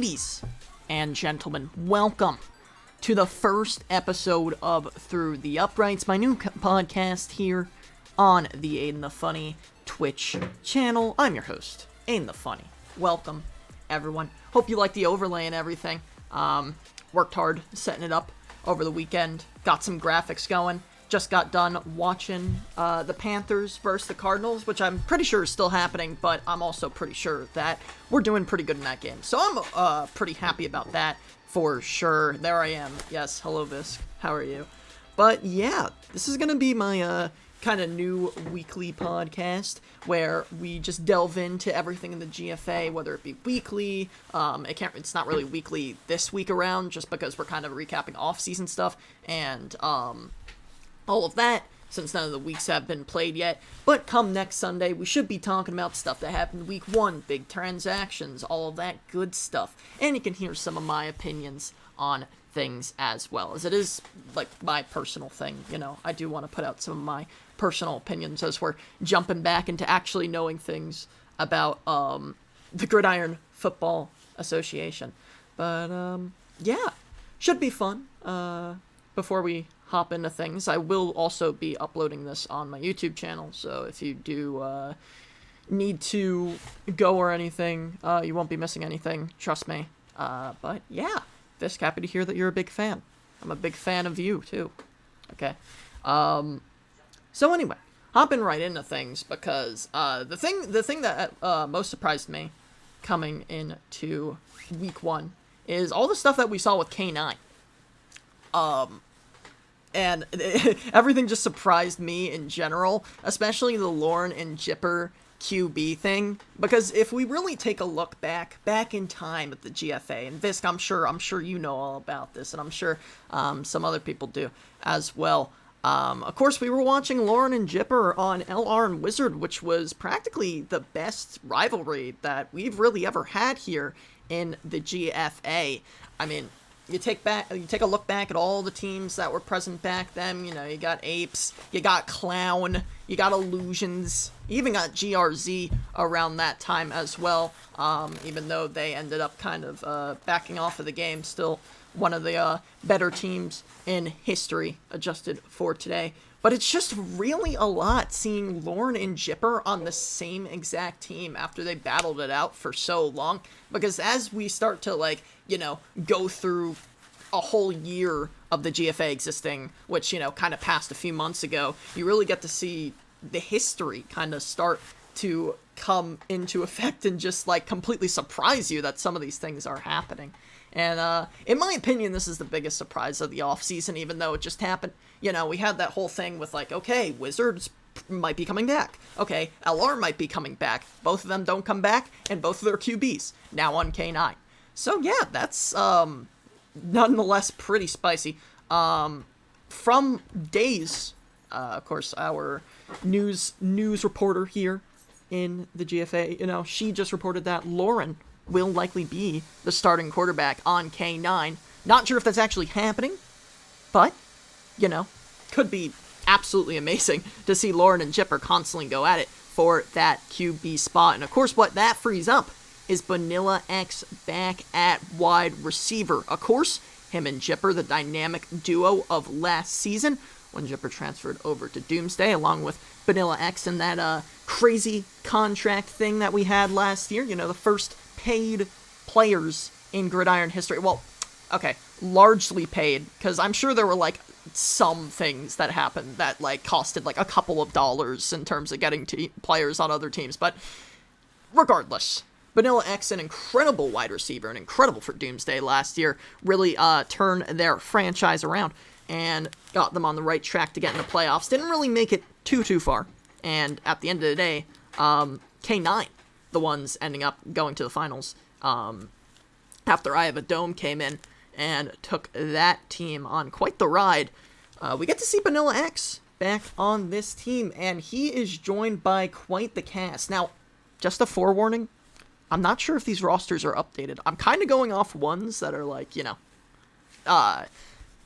Ladies and gentlemen, welcome to the first episode of Through the Uprights, my new podcast here on the AidanTheFunny Twitch channel. I'm your host, AidanTheFunny. Welcome, everyone. Hope you like the overlay and everything. Worked hard setting it up over the weekend. Got some graphics going. Just got done watching the Panthers versus the Cardinals, which I'm pretty sure is still happening, but I'm also pretty sure that we're doing pretty good in that game. So I'm pretty happy about that for sure. There I am. Yes, hello Visk. How are you? But yeah, this is going to be my kind of new weekly podcast where we just delve into everything in the GFA, whether it be weekly. It's not really weekly this week around, just because we're kind of recapping off-season stuff and all of that, since none of the weeks have been played yet. But come next Sunday, we should be talking about stuff that happened week 1, big transactions, all of that good stuff. And you can hear some of my opinions on things as well, as it is, like, my personal thing. You know, I do want to put out some of my personal opinions as we're jumping back into actually knowing things about the Gridiron Football Association. But, yeah, should be fun. Before we hop into things, I will also be uploading this on my YouTube channel, so if you do need to go or anything, you won't be missing anything, trust me. But yeah, just happy to hear that you're a big fan. I'm a big fan of you too. Okay. So anyway, hopping right into things, because the thing that most surprised me coming into week 1 is all the stuff that we saw with K9. And everything just surprised me in general, especially the Lauren and Jipper QB thing, because if we really take a look back in time at the GFA, and Visk, I'm sure you know all about this, and I'm sure some other people do as well. Of course, we were watching Lauren and Jipper on LR and Wizard, which was practically the best rivalry that we've really ever had here in the GFA. I mean, you take a look back at all the teams that were present back then. You know, you got Apes, you got Clown, you got Illusions, you even got GRZ around that time as well. Even though they ended up kind of backing off of the game, still one of the better teams in history, adjusted for today. But it's just really a lot seeing Lauren and Jipper on the same exact team after they battled it out for so long. Because as we start to, like, you know, go through a whole year of the GFA existing, which, you know, kind of passed a few months ago, you really get to see the history kind of start to come into effect and just, like, completely surprise you that some of these things are happening. And, in my opinion, this is the biggest surprise of the offseason, even though it just happened. You know, we had that whole thing with, like, okay, Wizards might be coming back. Okay, LR might be coming back. Both of them don't come back, and both of their QBs now on K9. So, yeah, that's, nonetheless pretty spicy. From Days, of course, our news reporter here in the GFA, you know, she just reported that Lauren will likely be the starting quarterback on K9. Not sure if that's actually happening, but, you know, could be absolutely amazing to see Lauren and Jipper constantly go at it for that QB spot. And of course, what that frees up is Vanilla X back at wide receiver. Of course, him and Jipper, the dynamic duo of last season, when Jipper transferred over to Doomsday, along with Vanilla X and that crazy contract thing that we had last year. You know, the first paid players in Gridiron history. Well, okay, largely paid, because I'm sure there were, like, some things that happened that, like, costed, like, a couple of dollars in terms of getting players on other teams, but regardless, Vanilla X, an incredible wide receiver, and incredible for Doomsday last year, really turned their franchise around and got them on the right track to get in the playoffs. Didn't really make it too far, and at the end of the day, K9, the ones ending up going to the finals, after I Have a Dome came in and took that team on quite the ride. We get to see Vanilla X back on this team, and he is joined by quite the cast. Now, just a forewarning, I'm not sure if these rosters are updated. I'm kind of going off ones that are, like, you know,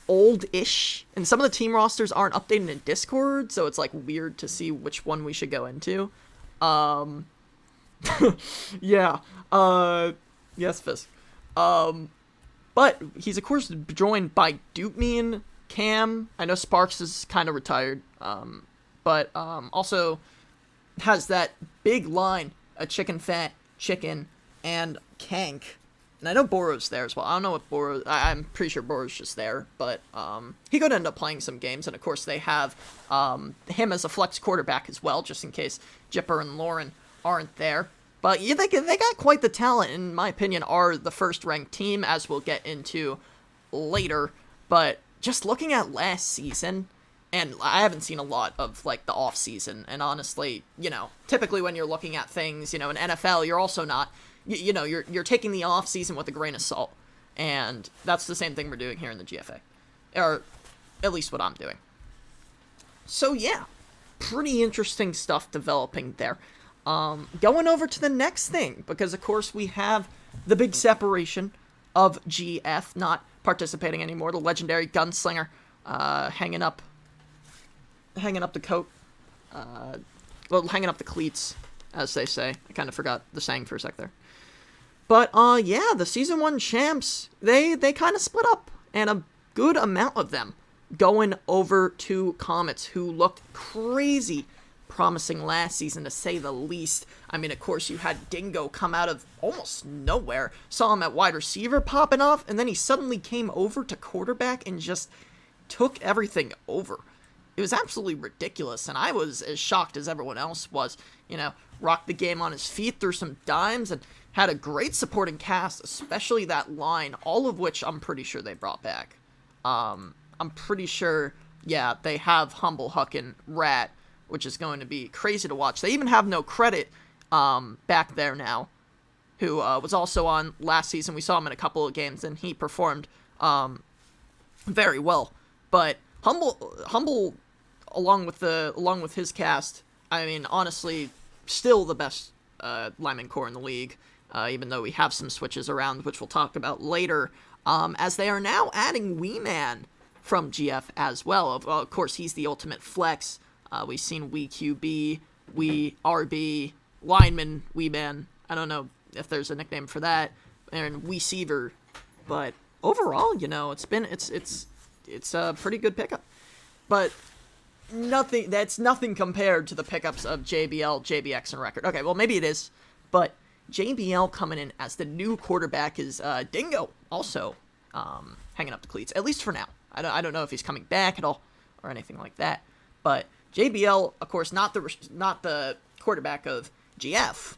old-ish, and some of the team rosters aren't updated in Discord, so it's, like, weird to see which one we should go into. Yeah, yes, Fisk. But he's, of course, joined by Duke Cam. I know Sparks is kind of retired, but also has that big line of Chicken Fat, Chicken, and Kank. And I know Boro's there as well. I don't know what Boro... I'm pretty sure Boro's just there, but he could end up playing some games. And, of course, they have him as a flex quarterback as well, just in case Jipper and Lauren aren't there. But yeah, they got quite the talent, in my opinion, are the first-ranked team, as we'll get into later. But just looking at last season, and I haven't seen a lot of, like, the offseason, and honestly, typically when you're looking at things, in NFL, you're also not, you're taking the offseason with a grain of salt, and that's the same thing we're doing here in the GFA, or at least what I'm doing. So, yeah, pretty interesting stuff developing there. Going over to the next thing, because of course we have the big separation of GF not participating anymore. The legendary Gunslinger, hanging up the coat, hanging up the cleats, as they say. I kind of forgot the saying for a sec there. But, yeah, the Season 1 champs, they kind of split up, and a good amount of them going over to Comets, who looked crazy promising last season, to say the least. I mean, of course, you had Dingo come out of almost nowhere, saw him at wide receiver popping off, and then he suddenly came over to quarterback and just took everything over. It was absolutely ridiculous, and I was as shocked as everyone else was. Rocked the game on his feet, threw some dimes, and had a great supporting cast, especially that line, all of which I'm pretty sure they brought back. I'm pretty sure, yeah, they have Humble, Huck, and Rat, which is going to be crazy to watch. They even have No Credit back there now, who was also on last season. We saw him in a couple of games, and he performed very well. But Humble, along with his cast, I mean, honestly, still the best lineman core in the league, even though we have some switches around, which we'll talk about later, as they are now adding Wee Man from GF as well. Of course, he's the ultimate flex. We've seen Wee QB, Wee RB, lineman, Wee Man. I don't know if there's a nickname for that, and Wee Seaver. But overall, it's a pretty good pickup. But that's nothing compared to the pickups of JBL, JBX, and Record. Okay, well, maybe it is, but JBL coming in as the new quarterback is Dingo, also hanging up the cleats, at least for now. I don't know if he's coming back at all or anything like that, but JBL, of course, not the quarterback of GF,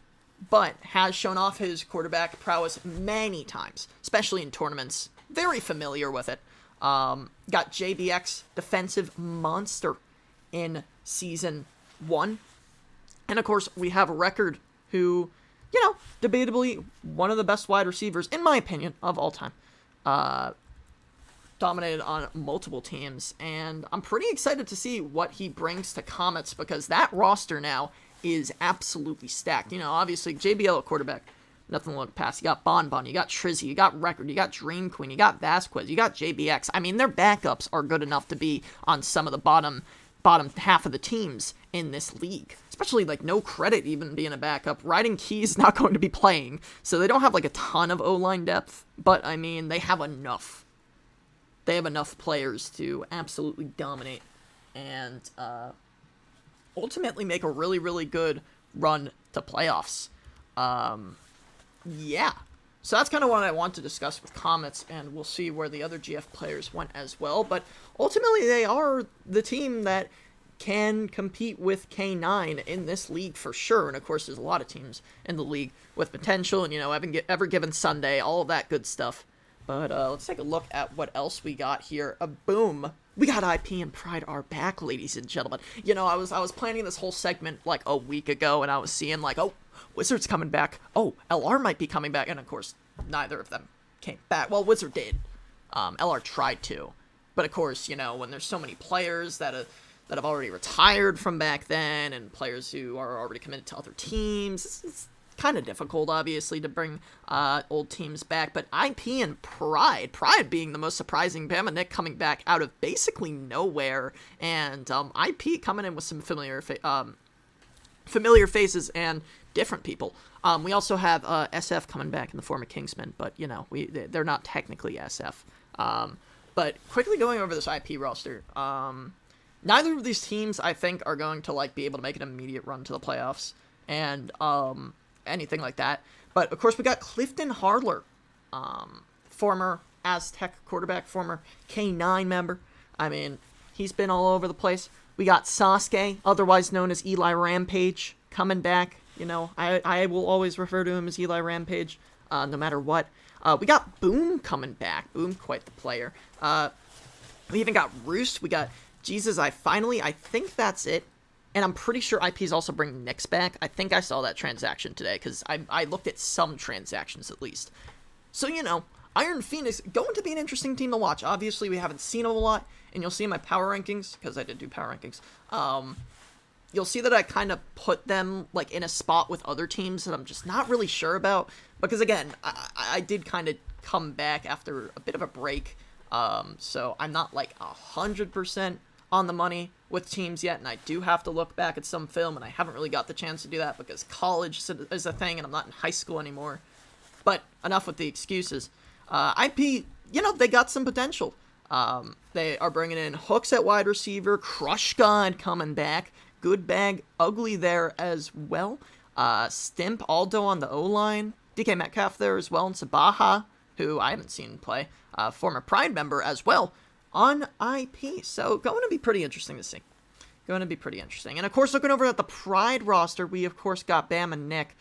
but has shown off his quarterback prowess many times, especially in tournaments. Very familiar with it. Got JBX, defensive monster, in Season 1. And, of course, we have a Record who, debatably one of the best wide receivers, in my opinion, of all time. Dominated on multiple teams, and I'm pretty excited to see what he brings to Comets, because that roster now is absolutely stacked. Obviously, JBL at quarterback, nothing to look past. You got Bonbon, you got Trizzy, you got Record, you got Dream Queen, you got Vasquez, you got JBX. I mean, their backups are good enough to be on some of the bottom half of the teams in this league. Especially, No Credit even being a backup. Riding Key's not going to be playing, so they don't have, a ton of O-line depth, but, I mean, they have enough. They have enough players to absolutely dominate and ultimately make a really, really good run to playoffs. Yeah. So that's kind of what I want to discuss with Comets, and we'll see where the other GF players went as well. But ultimately, they are the team that can compete with K9 in this league for sure. And, of course, there's a lot of teams in the league with potential and, Ever Given Sunday, all of that good stuff. But let's take a look at what else we got here. Boom. We got IP and Pride are back, ladies and gentlemen. I was planning this whole segment a week ago, and I was seeing oh, Wizards coming back. Oh, LR might be coming back. And, of course, neither of them came back. Well, Wizard did. LR tried to. But, of course, when there's so many players that have already retired from back then, and players who are already committed to other teams, it's kind of difficult, obviously, to bring old teams back. But IP and Pride being the most surprising. Bama Nick coming back out of basically nowhere, and IP coming in with some familiar faces and different people. We also have SF coming back in the form of Kingsman, but, you know, they're not technically SF. But quickly going over this IP roster, neither of these teams, I think, are going to, like, be able to make an immediate run to the playoffs and anything like that. But, of course, we got Clifton Hardler, former Aztec quarterback, former K9 member. I mean, he's been all over the place. We got Sasuke, otherwise known as Eli Rampage, coming back. You know, I will always refer to him as Eli Rampage, no matter what. We got Boom coming back. Boom, quite the player. We even got Roost. We got Jesus, I think that's it. And I'm pretty sure IP's also bringing Nyx back. I think I saw that transaction today, because I looked at some transactions at least. So, you know, Iron Phoenix, going to be an interesting team to watch. Obviously, we haven't seen them a lot, and you'll see in my power rankings, because I did do power rankings, you'll see that I kind of put them, like, in a spot with other teams that I'm just not really sure about, because, again, I did kind of come back after a bit of a break, so I'm not, like, 100% on the money with teams yet, and I do have to look back at some film, and I haven't really got the chance to do that, because college is a thing, and I'm not in high school anymore. But enough with the excuses. IP, you know, they got some potential. They are bringing in Hooks at wide receiver, Crush God coming back, Good Bag, Ugly there as well, Stimp, Aldo on the O-line, DK Metcalf there as well, and Sabaha, who I haven't seen play, former Pride member as well, on IP. So, going to be pretty interesting to see. Going to be pretty interesting. And, of course, looking over at the Pride roster, we, of course, got Bam and Nick,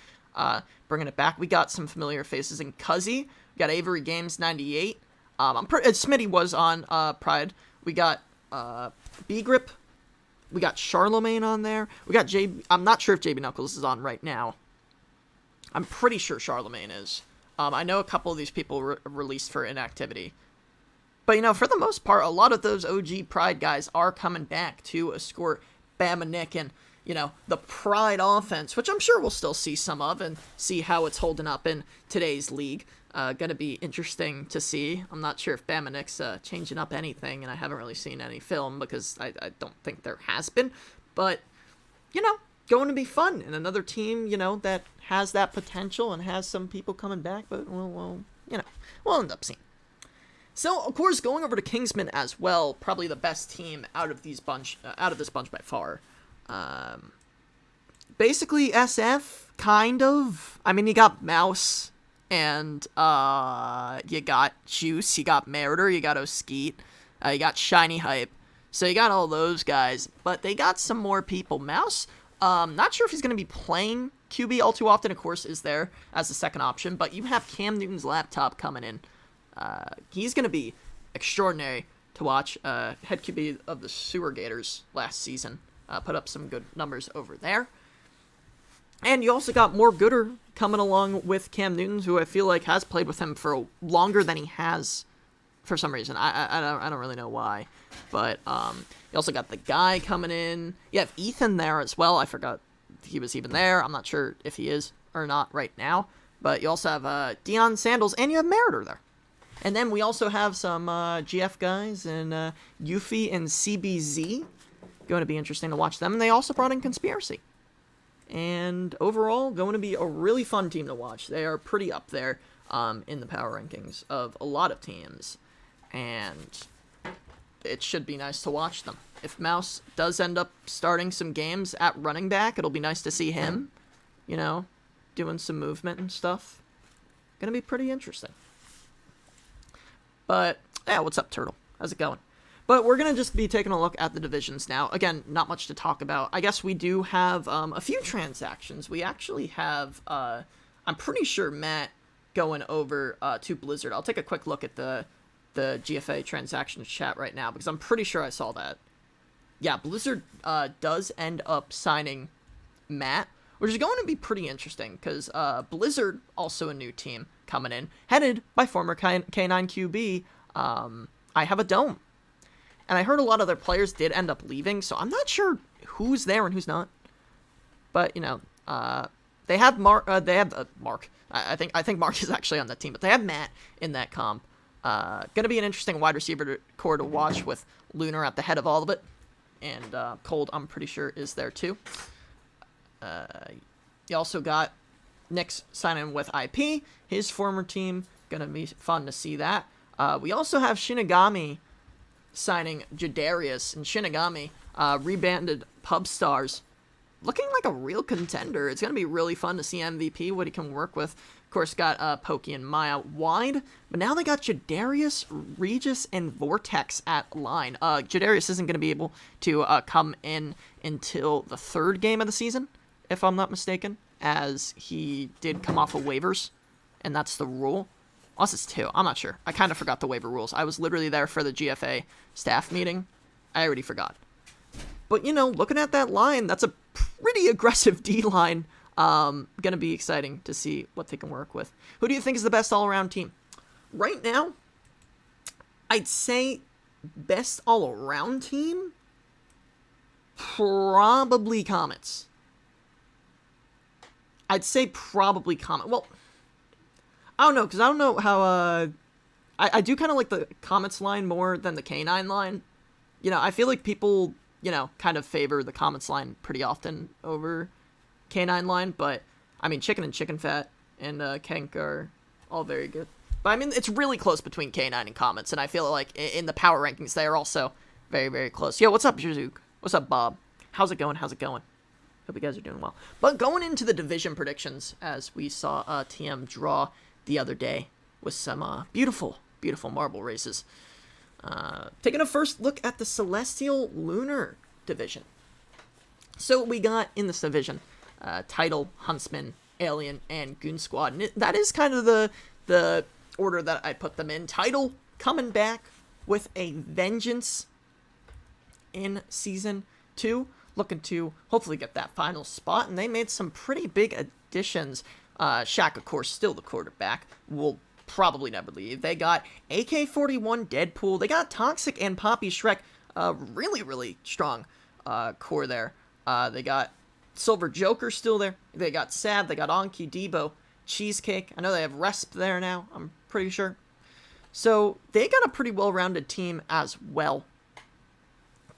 bringing it back. We got some familiar faces in Cuzzy. We got Avery Games 98. Smitty was on Pride. We got B-Grip. We got Charlemagne on there. We got I'm not sure if JB Knuckles is on right now. I'm pretty sure Charlemagne is. I know a couple of these people released for inactivity. But, you know, for the most part, a lot of those OG Pride guys are coming back to escort Bam and Nick and, you know, the Pride offense, which I'm sure we'll still see some of and see how it's holding up in today's league. Gonna be interesting to see. I'm not sure if Bam and Nick's changing up anything, and I haven't really seen any film because I don't think there has been. But, you know, going to be fun. And another team, you know, that has that potential and has some people coming back, but we'll end up seeing. So, of course, going over to Kingsman as well, probably the best team out of this bunch by far. Basically, SF, kind of. I mean, you got Mouse, and you got Juice, you got Meritor, you got O'Skeet, you got Shiny Hype. So you got all those guys, but they got some more people. Mouse, not sure if he's going to be playing QB all too often, of course, is there as a second option, but you have Cam Newton's laptop coming in. He's going to be extraordinary to watch. Head QB of the Sewer Gators last season. Put up some good numbers over there. And you also got More Gooder coming along with Cam Newton, who I feel like has played with him for longer than he has for some reason. I don't really know why. But you also got the guy coming in. You have Ethan there as well. I forgot he was even there. I'm not sure if he is or not right now. But you also have Deion Sandals, and you have Meritor there. And then we also have some GF guys and Yuffie and CBZ. Going to be interesting to watch them. And they also brought in Conspiracy. And overall, going to be a really fun team to watch. They are pretty up there in the power rankings of a lot of teams. And it should be nice to watch them. If Mouse does end up starting some games at running back, it'll be nice to see him, you know, doing some movement and stuff. Going to be pretty interesting. But, yeah, what's up, Turtle? How's it going? But we're going to just be taking a look at the divisions now. Again, not much to talk about. I guess we do have a few transactions. We actually have, I'm pretty sure, Matt going over to Blizzard. I'll take a quick look at the GFA transactions chat right now, because I'm pretty sure I saw that. Yeah, Blizzard does end up signing Matt, which is going to be pretty interesting, because Blizzard, also a new team coming in, headed by former K9 QB, I Have a Dome. And I heard a lot of their players did end up leaving, so I'm not sure who's there and who's not. But, you know, they have Mark. Mark. I think Mark is actually on that team, but they have Matt in that comp. Gonna be an interesting wide receiver core to watch with Lunar at the head of all of it. And Cold, I'm pretty sure, is there too. You also got Nick's signing with IP, his former team. Gonna be fun to see that. We also have Shinigami signing Jadarius, and Shinigami, rebanded Pub Stars, looking like a real contender. It's going to be really fun to see MVP, what he can work with. Of course, got Pokey and Maya wide, but now they got Jadarius, Regis, and Vortex at line. Jadarius isn't going to be able to come in until the third game of the season, if I'm not mistaken, as he did come off of waivers, and that's the rule. Unless it's 2. I'm not sure. I kind of forgot the waiver rules. I was literally there for the GFA staff meeting. I already forgot. But, looking at that line, that's a pretty aggressive D-line. Gonna be exciting to see what they can work with. Who do you think is the best all-around team? Right now, I'd say best all-around team? Probably Comets. I'd say probably Comet. Well, I don't know, because I don't know how, I do kind of like the Comets line more than the K9 line. I feel like people, kind of favor the Comets line pretty often over K9 line, but, Chicken and Chicken Fat and Kenk are all very good. But, it's really close between K9 and Comets, and I feel like in the power rankings, they are also very, very close. Yo, what's up, Jizook? What's up, Bob? How's it going? Hope you guys are doing well. But going into the division predictions, as we saw TM draw the other day with some beautiful, beautiful marble races. Taking a first look at the Celestial Lunar division. So we got in this division, Title, Huntsman, Alien, and Goon Squad. And that is kind of the order that I put them in. Title coming back with a vengeance in Season 2. Looking to hopefully get that final spot. And they made some pretty big additions. Shaq, of course, still the quarterback, will probably never leave. They got AK-41 Deadpool. They got Toxic and Poppy Shrek. Really, really strong core there. They got Silver Joker still there. They got Sad. They got Anki, Debo, Cheesecake. I know they have Resp there now, I'm pretty sure. So they got a pretty well-rounded team as well.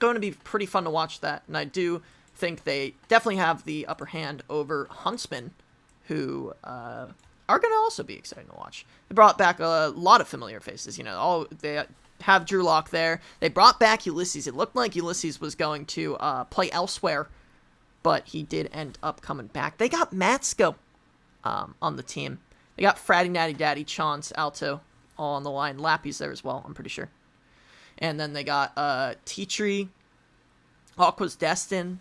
Going to be pretty fun to watch that. And I do think they definitely have the upper hand over Huntsman, who are going to also be exciting to watch. They brought back a lot of familiar faces. They have Drew Lock there. They brought back Ulysses. It looked like Ulysses was going to play elsewhere, but he did end up coming back. They got Matsko on the team. They got Fratty Natty Daddy, Chance, Alto, all on the line. Lappy's there as well, I'm pretty sure. And then they got T-Tree, Aqua's Destin.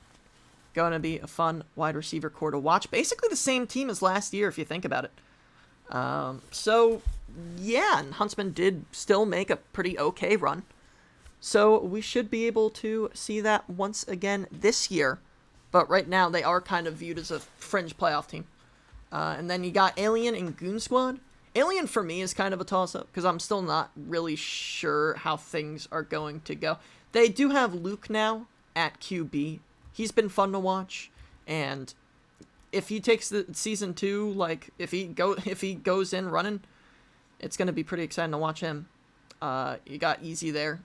Going to be a fun wide receiver core to watch. Basically the same team as last year, if you think about it. So, yeah, and Huntsman did still make a pretty okay run. So we should be able to see that once again this year. But right now, they are kind of viewed as a fringe playoff team. And then you got Alien and Goon Squad. Alien, for me, is kind of a toss-up, because I'm still not really sure how things are going to go. They do have Luke now at QB. He's been fun to watch, and if he takes the Season 2, like, if he goes in running, it's going to be pretty exciting to watch him. You got Easy there,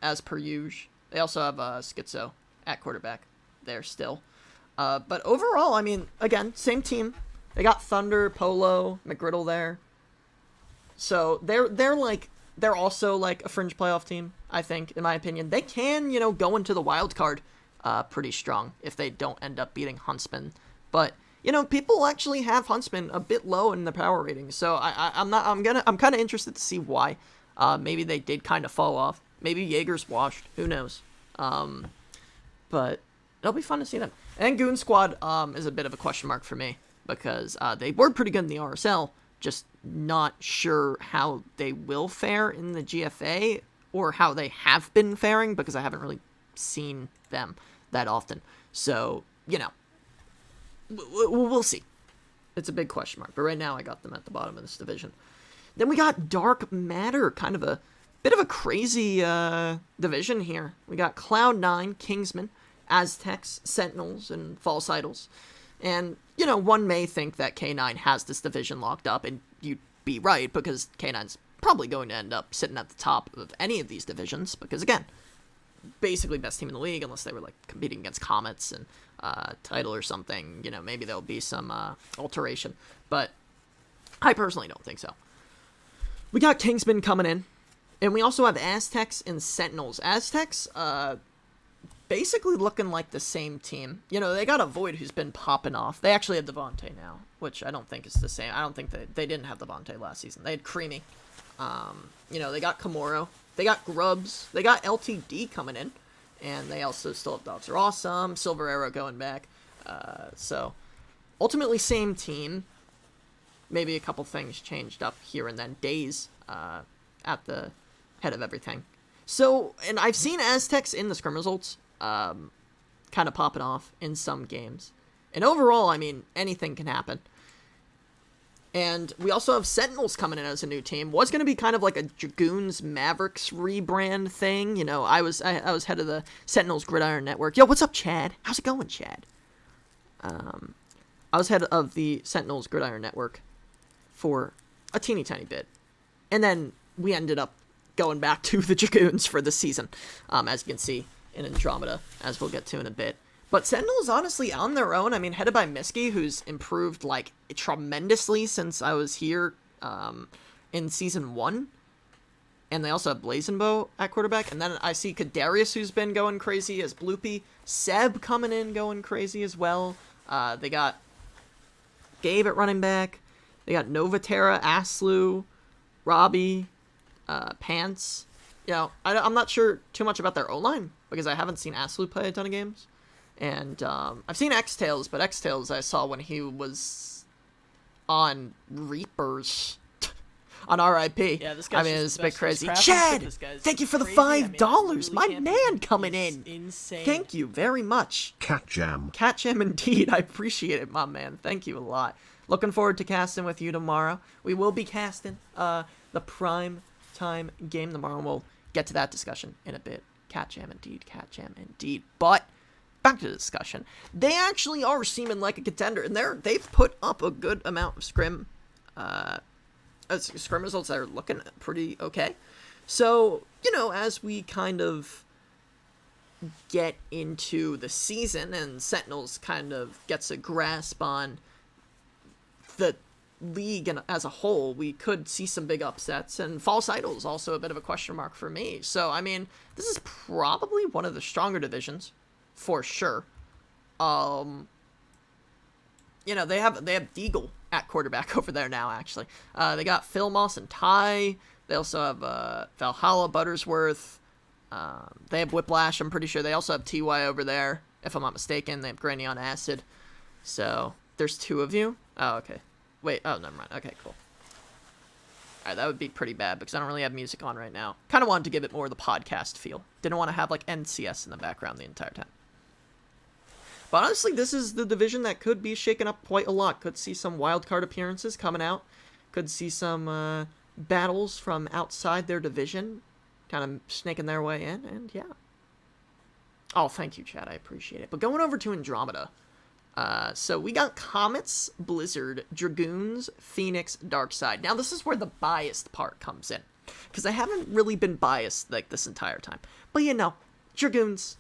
as per usual. They also have Schizo at quarterback there still. But overall, again, same team. They got Thunder, Polo, McGriddle there. So they're also like a fringe playoff team, I think, in my opinion. They can, go into the wild card pretty strong if they don't end up beating Huntsman. But, people actually have Huntsman a bit low in the power rating. So I'm kind of interested to see why. Maybe they did kind of fall off. Maybe Jaeger's washed. Who knows? But it'll be fun to see them. And Goon Squad is a bit of a question mark for me, because they were pretty good in the RSL, just not sure how they will fare in the GFA, or how they have been faring, because I haven't really seen them that often. So, we'll see. It's a big question mark, but right now I got them at the bottom of this division. Then we got Dark Matter, kind of a bit of a crazy division here. We got Cloud9, Kingsman, Aztecs, Sentinels, and False Idols. And, one may think that K9 has this division locked up, and you'd be right, because K9's probably going to end up sitting at the top of any of these divisions, because, again, basically best team in the league, unless they were, like, competing against Comets and Title or something. You know, maybe there'll be some alteration. But I personally don't think so. We got Kingsman coming in. And we also have Aztecs and Sentinels. Aztecs, basically looking like the same team. You know, they got a Void who's been popping off. They actually have Devontae now, which I don't think is the same. I don't think they didn't have Devontae last season. They had Creamy. You know, they got Komoro. They got Grubbs. They got LTD coming in. And they also still have Dogs Are Awesome. Silver Arrow going back. So, ultimately same team. Maybe a couple things changed up here and then. Days at the head of everything. So, and I've seen Aztecs in the scrim results kind of popping off in some games. And overall, I mean, anything can happen. And we also have Sentinels coming in as a new team. Was going to be kind of like a Dragoons Mavericks rebrand thing. You know, I was head of the Sentinels Gridiron Network. Yo, what's up, Chad? How's it going, Chad? I was head of the Sentinels Gridiron Network for a teeny tiny bit. And then we ended up going back to the Dragoons for this season, as you can see in Andromeda, as we'll get to in a bit. But Sentinels, honestly, on their own, I mean, headed by Miski, who's improved, like, tremendously since I was here in Season 1. And they also have Blazenbow at quarterback. And then I see Kadarius, who's been going crazy as Bloopy. Seb coming in going crazy as well. They got Gabe at running back. They got Novatera, Aslu, Robbie, Pants. You know, I'm not sure too much about their O-line because I haven't seen Aslu play a ton of games. And I've seen X-Tails, but X-Tails I saw when he was on Reapers on RIP. Yeah, this guy's it's a bit crazy. Chad, thank you for the $5. Really my man coming in. Insane. Thank you very much. Cat Jam. Cat Jam indeed. I appreciate it, my man. Thank you a lot. Looking forward to casting with you tomorrow. We will be casting the prime time game tomorrow, and we'll get to that discussion in a bit. Cat Jam indeed. Cat Jam indeed. But back to the discussion. They actually are seeming like a contender, and they've put up a good amount of scrim results that are looking pretty okay. So, you know, as we kind of get into the season and Sentinels kind of gets a grasp on the league as a whole, we could see some big upsets, and False Idol is also a bit of a question mark for me. So, I mean, this is probably one of the stronger divisions, for sure. You know, they have Deagle at quarterback over there now, actually. They got Phil Moss and Ty. They also have Valhalla, Buttersworth. They have Whiplash, I'm pretty sure. They also have TY over there, if I'm not mistaken. They have Granny on Acid. So, there's two of you. Oh, okay. Wait, oh, never mind. Okay, cool. Alright, that would be pretty bad, because I don't really have music on right now. Kind of wanted to give it more of the podcast feel. Didn't want to have, like, NCS in the background the entire time. But honestly, this is the division that could be shaken up quite a lot. Could see some wildcard appearances coming out. Could see some battles from outside their division kind of snaking their way in, and yeah. Oh, thank you, Chad. I appreciate it. But going over to Andromeda. So we got Comets, Blizzard, Dragoons, Phoenix, Darkside. Now, this is where the biased part comes in. Because I haven't really been biased, like, this entire time. But, you know, Dragoons,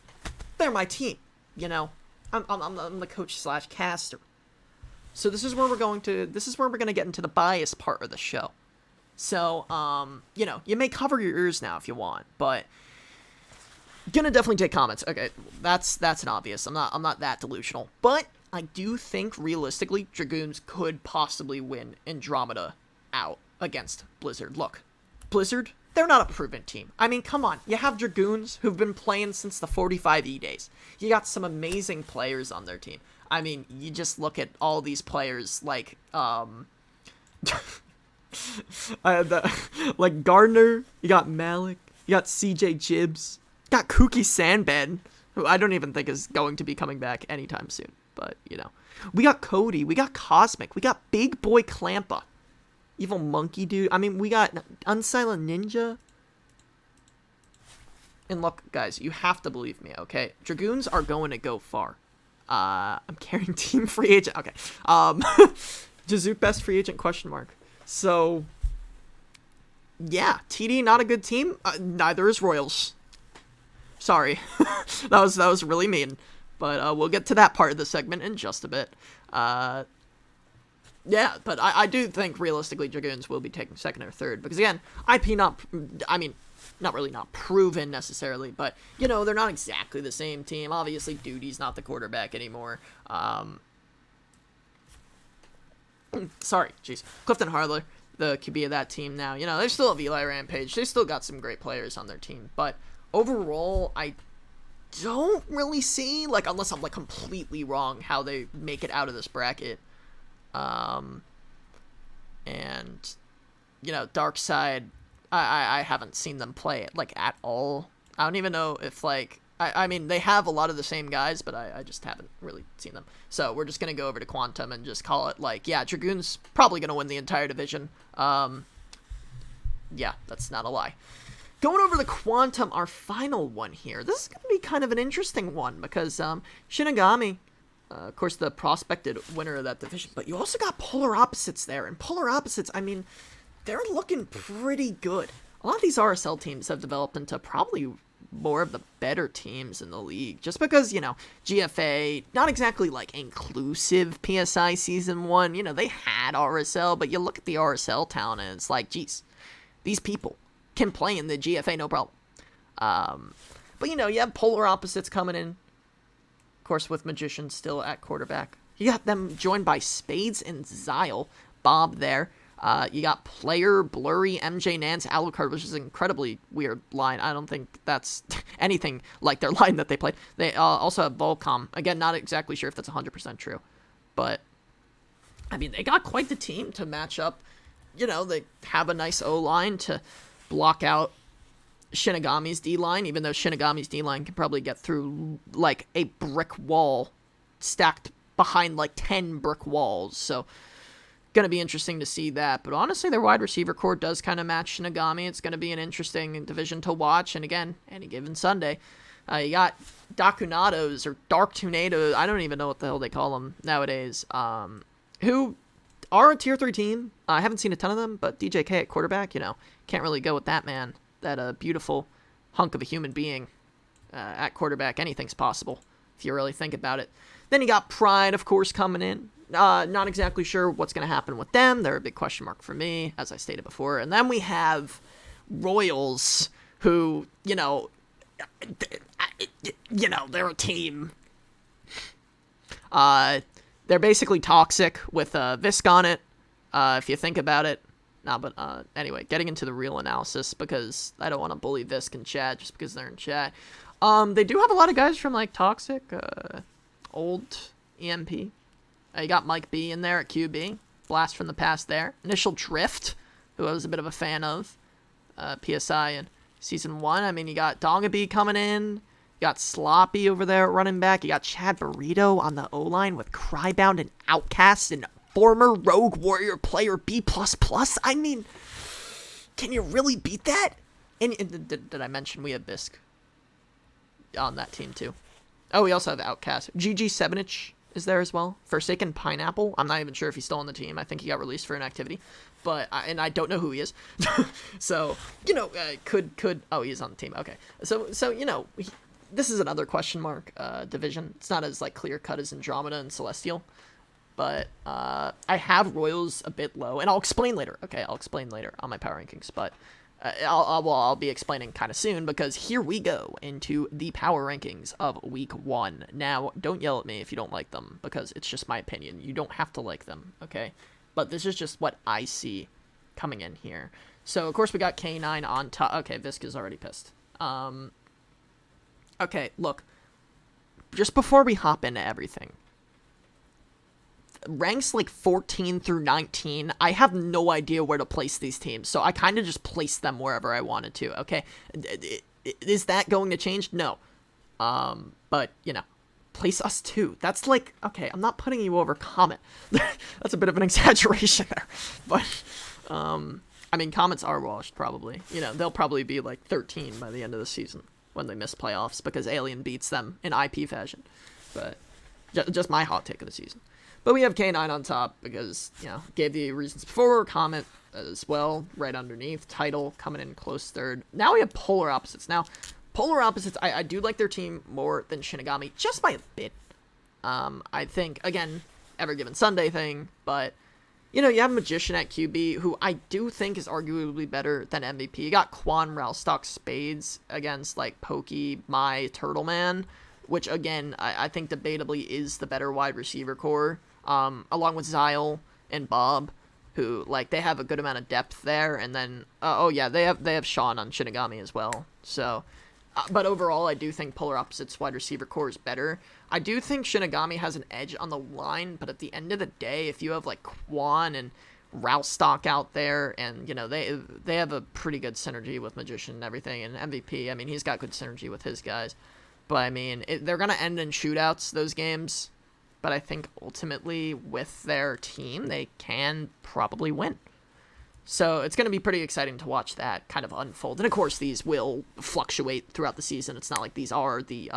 they're my team, you know. I'm the coach / caster. So this is where we're going to get into the bias part of the show. So, you know, you may cover your ears now if you want, but gonna definitely take Comets. Okay, that's an obvious. I'm not that delusional, but I do think realistically Dragoons could possibly win Andromeda out against Blizzard. Look, Blizzard, they're not a proven team. I mean, come on. You have Dragoons who've been playing since the 45E days. You got some amazing players on their team. I mean, you just look at all these players like, like Gardner, you got Malik, you got CJ Jibbs, you got Kooky Sandbed, who I don't even think is going to be coming back anytime soon. But, you know. We got Cody, we got Cosmic, we got Big Boy Clampa. Evil Monkey Dude. I mean, we got Unsilent Ninja. And look, guys, you have to believe me, okay? Dragoons are going to go far. I'm carrying team free agent. Okay. Jazook best free agent question mark. So, yeah. TD, not a good team. Neither is Royals. Sorry. that was really mean. But we'll get to that part of the segment in just a bit. Yeah, but I do think realistically Dragoons will be taking second or third. Because again, not really not proven necessarily, but, you know, they're not exactly the same team. Obviously, Duty's not the quarterback anymore. Sorry, jeez. Clifton Harler, the QB of that team now. You know, they still have Eli Rampage. They still got some great players on their team. But overall, I don't really see, like, unless I'm, like, completely wrong, how they make it out of this bracket. And, you know, Dark Side, I haven't seen them play, like, at all. I don't even know if, like, I mean, they have a lot of the same guys, but I just haven't really seen them. So we're just going to go over to Quantum and just call it, like, yeah, Dragoon's probably going to win the entire division. Yeah, that's not a lie. Going over to Quantum, our final one here. This is going to be kind of an interesting one because Shinigami, of course, the prospected winner of that division. But you also got Polar Opposites there. And Polar Opposites, I mean, they're looking pretty good. A lot of these RSL teams have developed into probably more of the better teams in the league. Just because, you know, GFA, not exactly like inclusive PSI Season 1. You know, they had RSL, but you look at the RSL talent and it's like, geez, these people can play in the GFA, no problem. But, you know, you have Polar Opposites coming in. Of course, with Magician still at quarterback. You got them joined by Spades and Zyle. Bob there. You got Player, Blurry, MJ Nance, Alucard, which is an incredibly weird line. I don't think that's anything like their line that they played. They also have Volcom. Again, not exactly sure if that's 100% true. But, I mean, they got quite the team to match up. You know, they have a nice O-line to block out Shinigami's D-line, even though Shinigami's D-line can probably get through, like, a brick wall stacked behind, like, 10 brick walls. So, going to be interesting to see that. But honestly, their wide receiver core does kind of match Shinigami. It's going to be an interesting division to watch. And again, any given Sunday, you got Dakunados or Dark Tornadoes. I don't even know what the hell they call them nowadays. Who are a tier 3 team. I haven't seen a ton of them, but DJK at quarterback, you know, can't really go with that man. That beautiful hunk of a human being at quarterback. Anything's possible if you really think about it. Then you got Pride, of course, coming in. Not exactly sure what's going to happen with them. They're a big question mark for me, as I stated before. And then we have Royals, who, you know, they're a team. They're basically toxic with Visk on it, if you think about it. Anyway, getting into the real analysis, because I don't want to bully Visk in chat just because they're in chat. They do have a lot of guys from, like, Toxic, old EMP. You got Mike B in there at QB. Blast from the past there. Initial Drift, who I was a bit of a fan of. PSI in Season 1. I mean, you got Dongabee coming in. You got Sloppy over there at running back. You got Chad Burrito on the O-line with Crybound and Outcast and former Rogue Warrior player B++. I mean, can you really beat that? And did I mention we have Bisk on that team too? Oh, we also have Outcast. GG Sevenich is there as well. Forsaken Pineapple. I'm not even sure if he's still on the team. I think he got released for inactivity. But, and I don't know who he is. So, you know, oh, he's on the team. Okay. So you know, this is another question mark division. It's not as, like, clear-cut as Andromeda and Celestial. But I have Royals a bit low. And I'll explain later. Okay, I'll explain later on my power rankings. But I'll be explaining kind of soon, because here we go into the power rankings of week 1. Now, don't yell at me if you don't like them, because it's just my opinion. You don't have to like them, okay? But this is just what I see coming in here. So, of course, we got K9 on top. Okay, Visk is already pissed. Okay, look. Just before we hop into everything, ranks like 14 through 19, I have no idea where to place these teams, so I kind of just placed them wherever I wanted to, okay? Is that going to change? No. But, you know, place us too. That's like, okay, I'm not putting you over Comet. That's a bit of an exaggeration there. But, I mean, Comets are washed, probably. You know, they'll probably be like 13 by the end of the season when they miss playoffs, because Alien beats them in IP fashion. But, just my hot take of the season. But we have K9 on top because, you know, gave the reasons before. Comet as well, right underneath. Title coming in close third. Now we have Polar Opposites. Now, Polar opposites, I do like their team more than Shinigami, just by a bit. I think, again, Ever Given Sunday thing, but, you know, you have Magician at QB, who I do think is arguably better than MVP. You got Quan, Ralstock, Spades against, like, Pokey, Mai, Turtleman, which, again, I think debatably is the better wide receiver core, along with Zyle and Bob, who, like, they have a good amount of depth there, and then, they have Sean on Shinigami as well, so, but overall, I do think Polar Opposites wide receiver core is better. I do think Shinigami has an edge on the line, but at the end of the day, if you have, like, Quan and Ralstock out there, and, you know, they have a pretty good synergy with Magician and everything, and MVP, I mean, he's got good synergy with his guys, but, I mean, they're going to end in shootouts, those games, but I think ultimately, with their team, they can probably win. So it's going to be pretty exciting to watch that kind of unfold. And of course, these will fluctuate throughout the season. It's not like these are the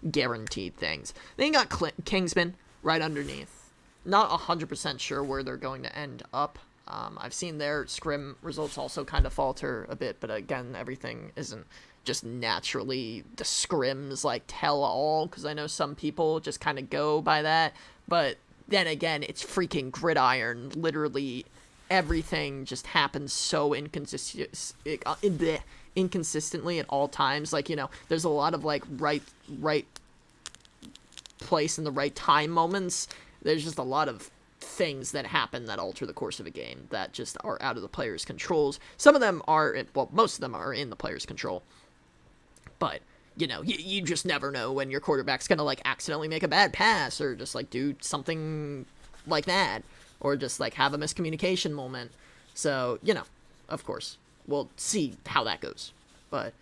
guaranteed things. Then you got Kingsman right underneath. Not 100% sure where they're going to end up. I've seen their scrim results also kind of falter a bit, but again, everything isn't just naturally the scrims like tell all, because I know some people just kind of go by that. But then again, it's freaking Gridiron. Literally everything just happens so inconsistently at all times. Like, you know, there's a lot of like right place in the right time moments. There's just a lot of things that happen that alter the course of a game that just are out of the player's controls. Some of them are, well, most of them are in the player's control. But, you know, you just never know when your quarterback's going to, like, accidentally make a bad pass or just, like, do something like that. Or just, like, have a miscommunication moment. So, you know, of course, we'll see how that goes. But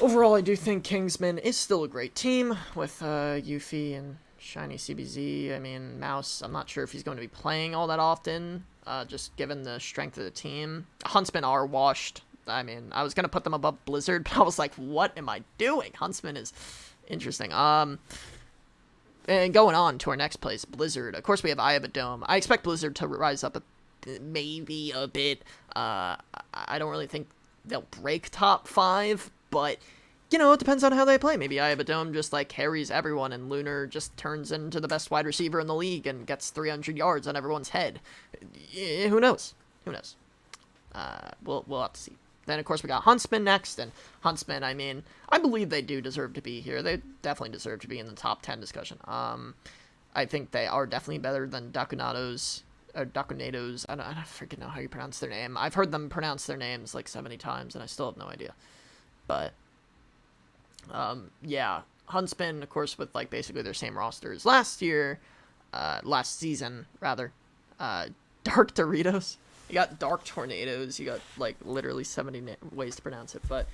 overall, I do think Kingsman is still a great team with Yuffie and Shiny CBZ. I mean, Mouse, I'm not sure if he's going to be playing all that often, just given the strength of the team. Huntsman are washed. I mean, I was going to put them above Blizzard, but I was like, what am I doing? Huntsman is interesting. And going on to our next place, Blizzard. Of course, we have Eye of a Dome. I expect Blizzard to rise up maybe a bit. I don't really think they'll break top 5, but, you know, it depends on how they play. Maybe Eye of a Dome just, like, carries everyone, and Lunar just turns into the best wide receiver in the league and gets 300 yards on everyone's head. Who knows? Who knows? We'll have to see. Then, of course, we got Huntsman next, and Huntsman, I mean, I believe they do deserve to be here. They definitely deserve to be in the top 10 discussion. I think they are definitely better than Dakunados. I don't freaking know how you pronounce their name. I've heard them pronounce their names like 70 times, and I still have no idea. But, yeah, Huntsman, of course, with, like, basically their same roster as last season, rather. Dark Doritos. You got Dark Tornadoes. You got, like, literally 70 ways to pronounce it. But,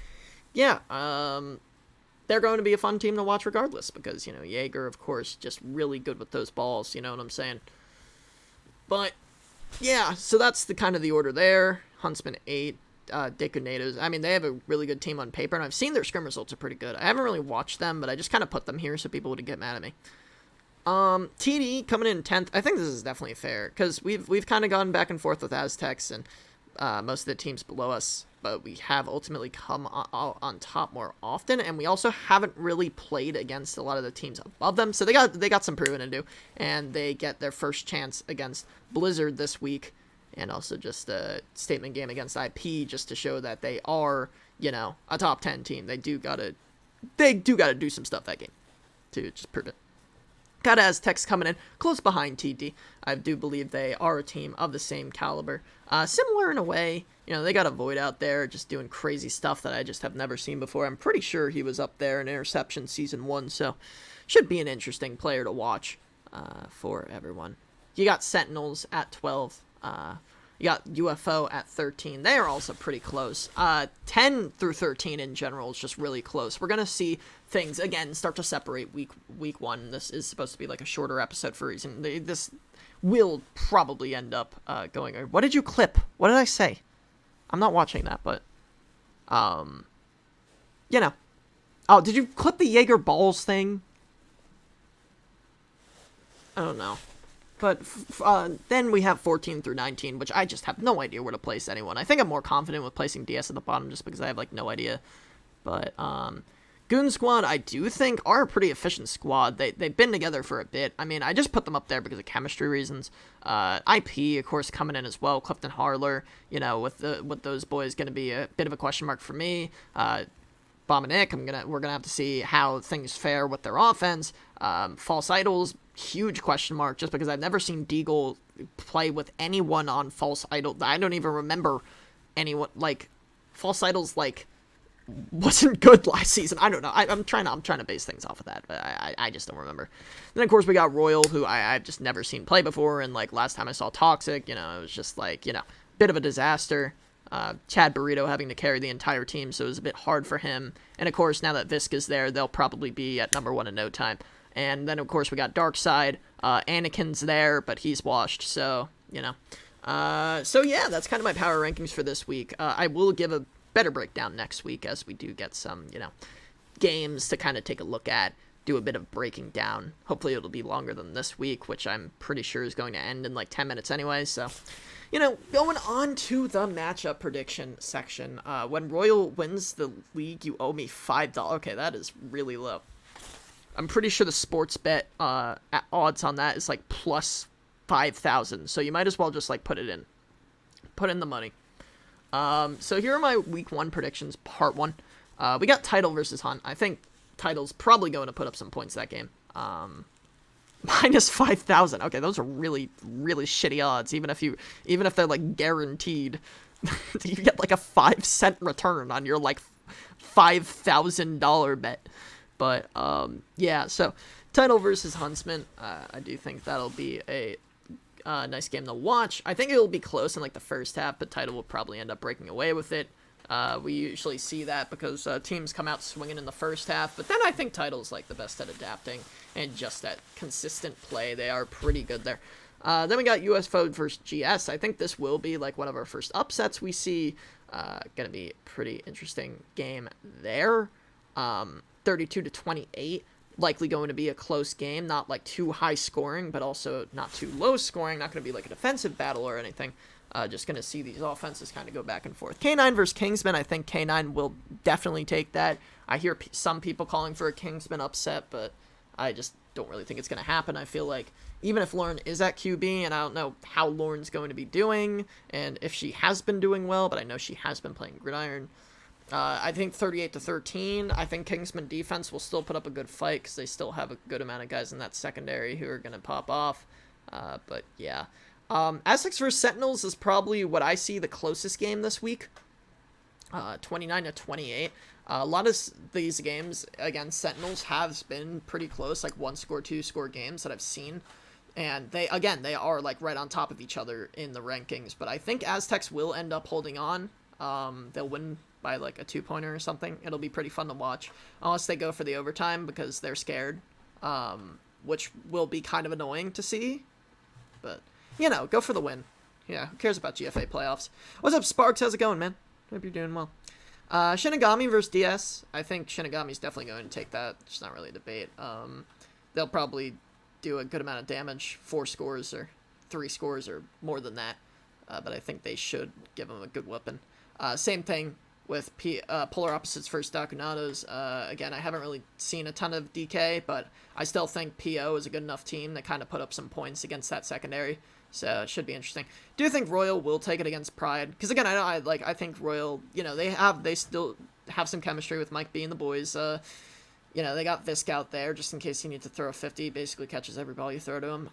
yeah, they're going to be a fun team to watch regardless. Because, you know, Jaeger, of course, just really good with those balls. You know what I'm saying? But, yeah, so that's the kind of the order there. Huntsman 8, Dakunados. I mean, they have a really good team on paper. And I've seen their scrim results are pretty good. I haven't really watched them, but I just kind of put them here so people wouldn't get mad at me. TD coming in 10th. I think this is definitely fair because we've kind of gone back and forth with Aztecs and most of the teams below us, but we have ultimately come on top more often, and we also haven't really played against a lot of the teams above them. So they got some proving to do, and they get their first chance against Blizzard this week, and also just a statement game against IP just to show that they are, you know, a top 10 team. They do gotta do some stuff that game to just prove it. Got Aztecs coming in close behind TD. I do believe they are a team of the same caliber. Similar in a way. You know, they got a Void out there just doing crazy stuff that I just have never seen before. I'm pretty sure he was up there in Interception Season 1, so should be an interesting player to watch for everyone. You got Sentinels at 12. You got UFO at 13. They are also pretty close. 10 through 13 in general is just really close. We're going to see things, again, start to separate week 1. This is supposed to be like a shorter episode for a reason. This will probably end up going... What did you clip? What did I say? I'm not watching that, but... You know. Oh, did you clip the Jaeger balls thing? I don't know. But then we have 14 through 19, which I just have no idea where to place anyone. I think I'm more confident with placing DS at the bottom just because I have, like, no idea But Goon Squad, I do think, are a pretty efficient squad. They've been together for a bit. I mean, I just put them up there because of chemistry reasons. IP, of course, coming in as well. Clifton Harler, with those boys, going to be a bit of a question mark for me. Bob and Nick, we're gonna have to see how things fare with their offense. False Idols, huge question mark, just because I've never seen Deagle play with anyone on False Idol. I don't even remember anyone, False Idols, wasn't good last season. I don't know. I'm trying to base things off of that, but I just don't remember. Then of course we got Royal, who I've just never seen play before, and last time I saw Toxic, it was just bit of a disaster. Chad Burrito having to carry the entire team, so it was a bit hard for him. And of course, now that Visca's there, they'll probably be at number 1 in no time. And then of course we got Darkside. Anakin's there, but he's washed, so so yeah, that's kind of my power rankings for this week. I will give a better breakdown next week as we do get some games to kind of take a look at, do a bit of breaking down. Hopefully it'll be longer than this week, which I'm pretty sure is going to end in 10 minutes anyway. So going on to the matchup prediction section. When Royal wins the league, you owe me $5. Okay, that is really low. I'm pretty sure the sports bet odds on that is plus 5,000. So you might as well just put in the money. So here are my week 1 predictions, part 1. We got Title versus Hunt. I think Title's probably going to put up some points that game. Minus 5,000. Okay, those are really, really shitty odds. Even if they're guaranteed, you get a 5-cent return on your $5,000 bet. But yeah. So Title versus Huntsman. I do think that'll be a nice game to watch. I think it'll be close in the first half, but Title will probably end up breaking away with it. We usually see that because teams come out swinging in the first half, but then I think Title's the best at adapting and just at consistent play. They are pretty good there. Then we got USFO versus GS. I think this will be one of our first upsets we see. Gonna be a pretty interesting game there. 32-28. Likely going to be a close game, not too high scoring, but also not too low scoring. Not going to be a defensive battle or anything. Just going to see these offenses kind of go back and forth. K9 versus Kingsman. I think K9 will definitely take that. I hear some people calling for a Kingsman upset, but I just don't really think it's going to happen. I feel even if Lauren is at QB, and I don't know how Lauren's going to be doing, and if she has been doing well, but I know she has been playing Gridiron. I think 38-13. I think Kingsman defense will still put up a good fight because they still have a good amount of guys in that secondary who are going to pop off. But yeah. Aztecs vs. Sentinels is probably what I see the closest game this week. 29-28. A lot of these games against Sentinels have been pretty close, 1-score, 2-score games that I've seen. And they are right on top of each other in the rankings. But I think Aztecs will end up holding on. They'll win by a 2-pointer or something. It'll be pretty fun to watch, unless they go for the overtime because they're scared, which will be kind of annoying to see, but go for the win. Yeah, who cares about GFA playoffs? What's up, Sparks? How's it going, man? Hope you're doing well. Shinigami versus DS. I think Shinigami's definitely going to take that. It's not really a debate. They'll probably do a good amount of damage, 4 scores or 3 scores or more than that, but I think they should give them a good weapon. Same thing with Polar Opposites versus Dakunados. Again, I haven't really seen a ton of DK, but I still think PO is a good enough team that kind of put up some points against that secondary, so it should be interesting. Do think Royal will take it against Pride, because again, I think Royal, they still have some chemistry with Mike B and the boys. They got Visk out there just in case you need to throw a 50, basically catches every ball you throw to him.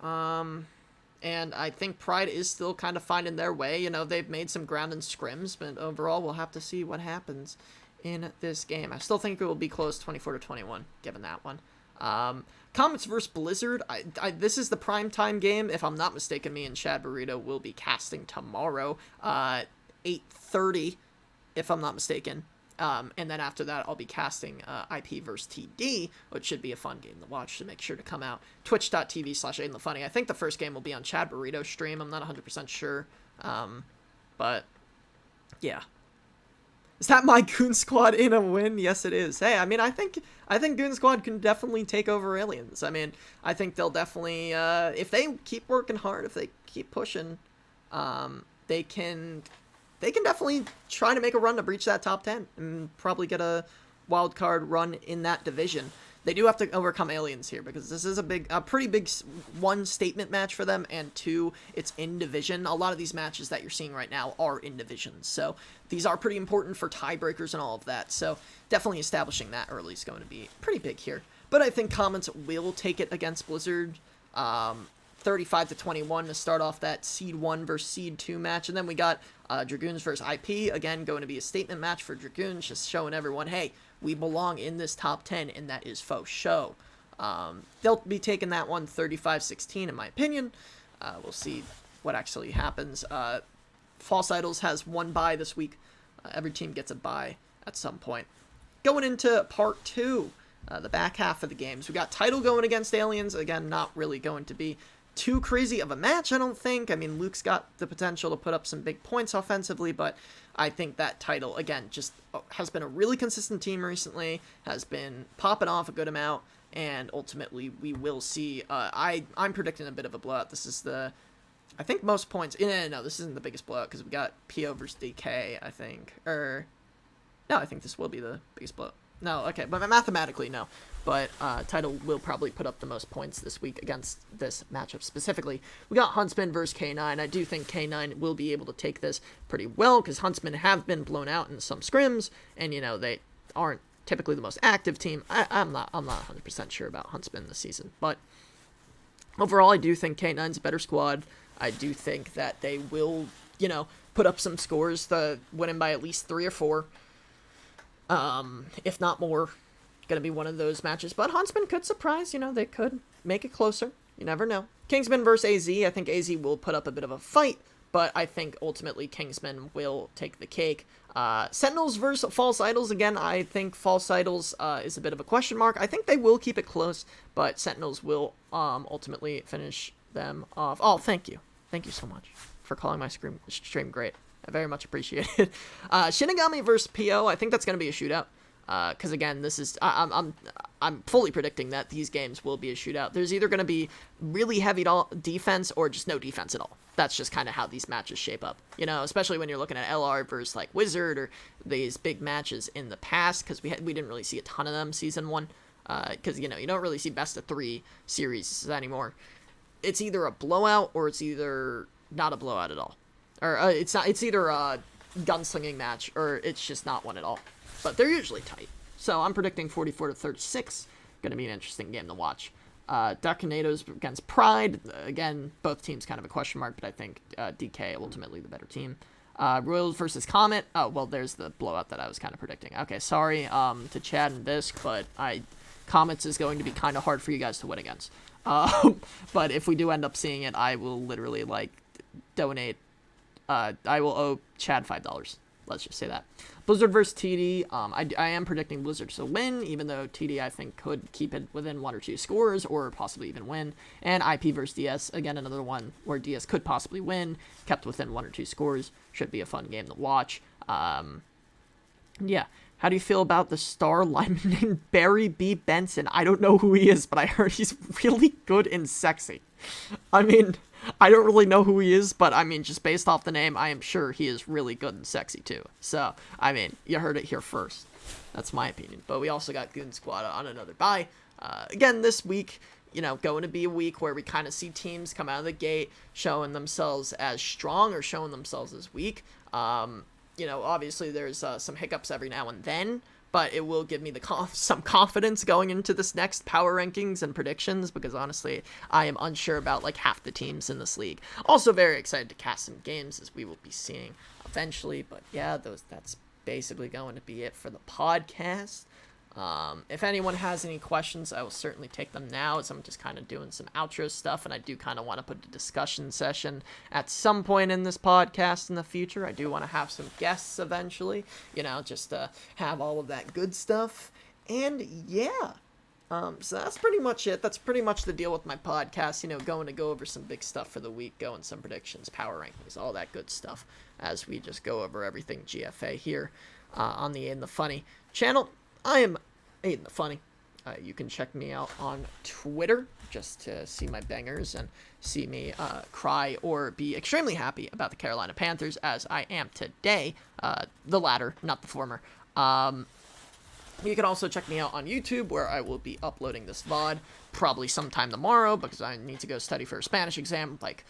And I think Pride is still kind of finding their way. They've made some ground and scrims, but overall we'll have to see what happens in this game. I still think it will be close, 24-21, given that one. Comets versus Blizzard. This is the primetime game. If I'm not mistaken, me and Chad Burrito will be casting tomorrow, 8:30, if I'm not mistaken. And then after that, I'll be casting IP versus TD, which should be a fun game to watch, so make sure to come out. Twitch.tv/AidanTheFunny. I think the first game will be on Chad Burrito's stream. I'm not 100% sure. But, yeah. Is that my Goon Squad in a win? Yes, it is. Hey, I think Goon Squad can definitely take over Aliens. I think they'll definitely, if they keep working hard, if they keep pushing, they can definitely try to make a run to breach that top 10 and probably get a wild card run in that division, they do have to overcome Aliens here, because this is a pretty big, one, statement match for them, and two, it's in division. A lot of these matches that you're seeing right now are in divisions, so these are pretty important for tiebreakers and all of that, so definitely establishing that early is going to be pretty big here. But I think Comets will take it against Blizzard, 35-21 to start off that Seed 1 versus Seed 2 match, and then we got Dragoons versus IP, again, going to be a statement match for Dragoons, just showing everyone, hey, we belong in this top 10, and that is faux show. They'll be taking that one 35-16, in my opinion. We'll see what actually happens. False Idols has one bye this week. Every team gets a bye at some point. Going into part 2, the back half of the games, we got Title going against Aliens. Again, not really going to be too crazy of a match, I don't think. I mean, Luke's got the potential to put up some big points offensively, but I think that Title, again, just has been a really consistent team recently, has been popping off a good amount, and ultimately we will see. I'm predicting a bit of a blowout. This is the, I think, most points. No, this isn't the biggest blowout, because we got PO versus DK, I think. No, I think this will be the biggest blowout. No, okay, but mathematically, no. But Title will probably put up the most points this week against this matchup specifically. We got Huntsman versus K9. I do think K9 will be able to take this pretty well, because Huntsman have been blown out in some scrims, and, you know, they aren't typically the most active team. I'm not 100% sure about Huntsman this season. But overall, I do think K9's a better squad. I do think that they will, you know, put up some scores, winning by at least 3 or 4. If not more. Going to be one of those matches, but Huntsman could surprise, you know, they could make it closer. You never know. Kingsman versus AZ. I think AZ will put up a bit of a fight, but I think ultimately Kingsman will take the cake. Sentinels versus False Idols. Again, I think False Idols is a bit of a question mark. I think they will keep it close, but Sentinels will ultimately finish them off. Oh, thank you. Thank you so much for calling my stream great. I very much appreciate it. Shinigami versus PO. I think that's going to be a shootout. Because again, this is I'm fully predicting that these games will be a shootout. There's either going to be really heavy defense or just no defense at all. That's just kind of how these matches shape up, you know. Especially when you're looking at LR versus like Wizard or these big matches in the past, because we didn't really see a ton of them season 1. Because you know, you don't really see best of 3 series anymore. It's either a blowout or it's either not a blowout at all, or it's either a gunslinging match or it's just not one at all. But they're usually tight. So I'm predicting 44-36. Going to be an interesting game to watch. Darkinados against Pride. Again, both teams kind of a question mark, but I think DK ultimately the better team. Royals versus Comet. Oh, well, there's the blowout that I was kind of predicting. Okay, sorry to Chad and Disc, but Comets is going to be kind of hard for you guys to win against. But if we do end up seeing it, I will literally, like, donate. I will owe Chad $5. Let's just say that. Blizzard versus TD. I am predicting Blizzard to win, even though TD, I think, could keep it within 1 or 2 scores, or possibly even win. And IP versus DS. Again, another one where DS could possibly win, kept within 1 or 2 scores. Should be a fun game to watch. Yeah. How do you feel about the star lineman named Barry B. Benson? I don't know who he is, but I heard he's really good and sexy. I mean, I don't really know who he is, but I mean, just based off the name, I am sure he is really good and sexy too. So, I mean, you heard it here first. That's my opinion. But we also got Goon Squad on another bye. Again, this week, you know, going to be a week where we kind of see teams come out of the gate showing themselves as strong or showing themselves as weak. You know, obviously there's some hiccups every now and then, but it will give me some confidence going into this next power rankings and predictions, because honestly, I am unsure about like half the teams in this league. Also very excited to cast some games, as we will be seeing eventually, but yeah, that's basically going to be it for the podcast. If anyone has any questions, I will certainly take them now, as I'm just kind of doing some outro stuff, and I do kind of want to put a discussion session at some point in this podcast in the future. I do want to have some guests eventually, you know, just to have all of that good stuff. And yeah, so that's pretty much it. That's pretty much the deal with my podcast, you know, going to go over some big stuff for the week, going some predictions, power rankings, all that good stuff, as we just go over everything GFA here on the AidanTheFunny channel. I am AidanTheFunny. You can check me out on Twitter just to see my bangers and see me cry or be extremely happy about the Carolina Panthers, as I am today. The latter, not the former. You can also check me out on YouTube, where I will be uploading this VOD probably sometime tomorrow, because I need to go study for a Spanish exam, like,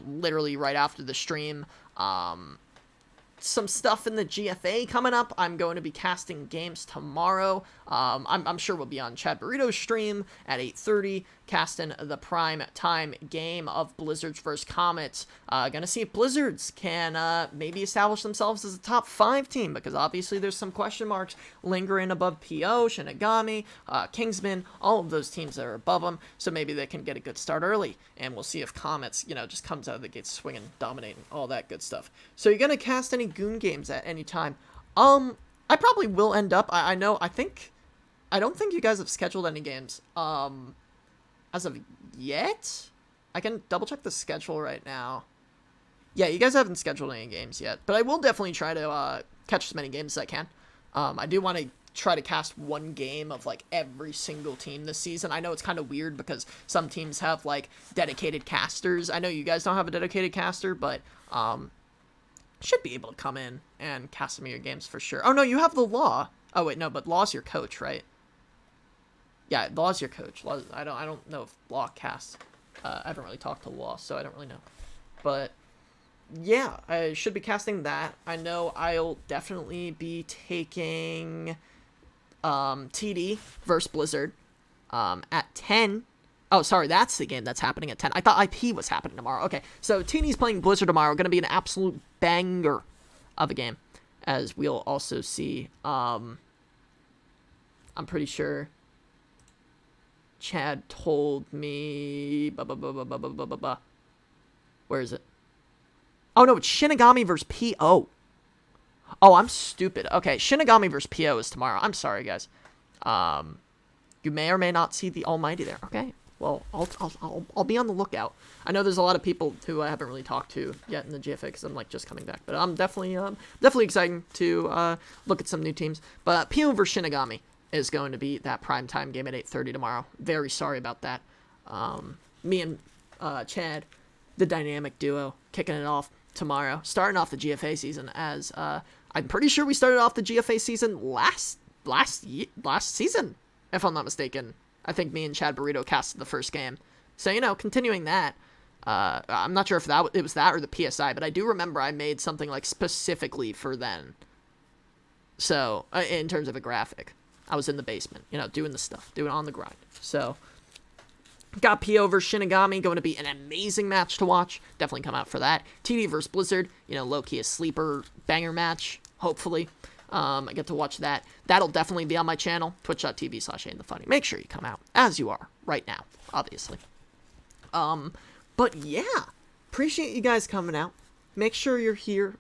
literally right after the stream. Some stuff in the GFA coming up. I'm going to be casting games tomorrow. I'm sure we'll be on Chad Burrito's stream at 8:30, casting the prime time game of Blizzards vs. Comets. Gonna see if Blizzards can maybe establish themselves as a top 5 team, because obviously there's some question marks lingering above PO, Shinigami, Kingsman, all of those teams that are above them, so maybe they can get a good start early, and we'll see if Comets, just comes out of the gates swinging, dominating, all that good stuff. So you're gonna cast any Goon games at any time? I probably will end up, I don't think you guys have scheduled any games, as of yet. I can double check the schedule right now. Yeah, you guys haven't scheduled any games yet, but I will definitely try to, catch as many games as I can. I do want to try to cast one game of, like, every single team this season. I know it's kind of weird because some teams have, like, dedicated casters. I know you guys don't have a dedicated caster, but, should be able to come in and cast some of your games for sure. Oh, no, you have the Law. Oh, wait, no, but Law's your coach, right? Yeah, Law's your coach. Law, I don't know if Law casts. I haven't really talked to Law, so I don't really know. But, yeah, I should be casting that. I know I'll definitely be taking TD versus Blizzard at 10. Oh, sorry, that's the game that's happening at 10. I thought IP was happening tomorrow. Okay, so TD's playing Blizzard tomorrow. Going to be an absolute banger of a game, as we'll also see. I'm pretty sure Chad told me... Where is it? Oh, no, it's Shinigami versus PO. Oh, I'm stupid. Okay, Shinigami versus PO is tomorrow. I'm sorry, guys. You may or may not see the Almighty there. Okay. Well, I'll be on the lookout. I know there's a lot of people who I haven't really talked to yet in the GFA, because I'm, like, just coming back. But I'm definitely excited to look at some new teams. But PO versus Shinigami is going to be that primetime game at 8:30 tomorrow. Very sorry about that. Me and Chad, the dynamic duo, kicking it off tomorrow. Starting off the GFA season, as I'm pretty sure we started off the GFA season last season, if I'm not mistaken. I think me and Chad Burrito casted the first game. So, continuing that, I'm not sure if it was that or the PSI, but I do remember I made something, like, specifically for then. So, in terms of a graphic, I was in the basement, doing the stuff, doing it on the grind. So, got PO versus Shinigami, going to be an amazing match to watch. Definitely come out for that. TD versus Blizzard, low-key a sleeper banger match, hopefully. I get to watch that. That'll definitely be on my channel, twitch.tv/AidanTheFunny. Make sure you come out, as you are right now, obviously. But yeah, appreciate you guys coming out. Make sure you're here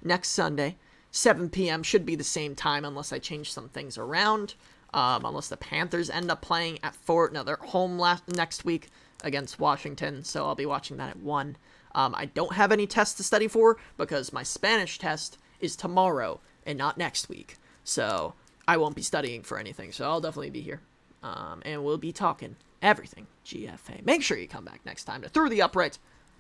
next Sunday. 7 p.m. should be the same time, unless I change some things around. Unless the Panthers end up playing at 4. No, they're home next week against Washington, so I'll be watching that at 1. I don't have any tests to study for, because my Spanish test is tomorrow and not next week. So I won't be studying for anything, so I'll definitely be here. And we'll be talking everything GFA. Make sure you come back next time to Through the Upright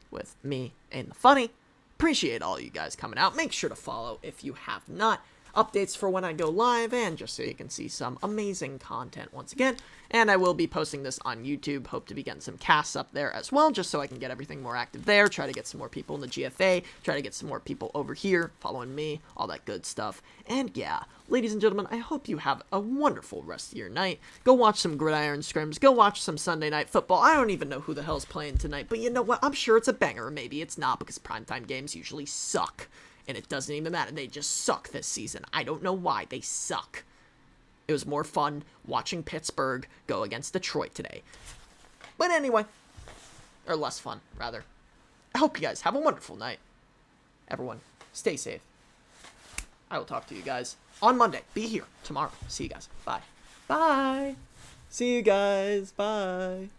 with me and the Funny. Appreciate all you guys coming out. Make sure to follow if you have not. Updates for when I go live, and just so you can see some amazing content once again. And I will be posting this on YouTube. Hope to be getting some casts up there as well, just so I can get everything more active there. Try to get some more people in the GFA. Try to get some more people over here following me. All that good stuff. And yeah, ladies and gentlemen, I hope you have a wonderful rest of your night. Go watch some gridiron scrims. Go watch some Sunday Night Football. I don't even know who the hell's playing tonight, but you know what? I'm sure it's a banger. Maybe it's not, because primetime games usually suck. And it doesn't even matter. They just suck this season. I don't know why. They suck. It was more fun watching Pittsburgh go against Detroit today. But anyway. Or less fun, rather. I hope you guys have a wonderful night. Everyone, stay safe. I will talk to you guys on Monday. Be here tomorrow. See you guys. Bye. Bye. See you guys. Bye.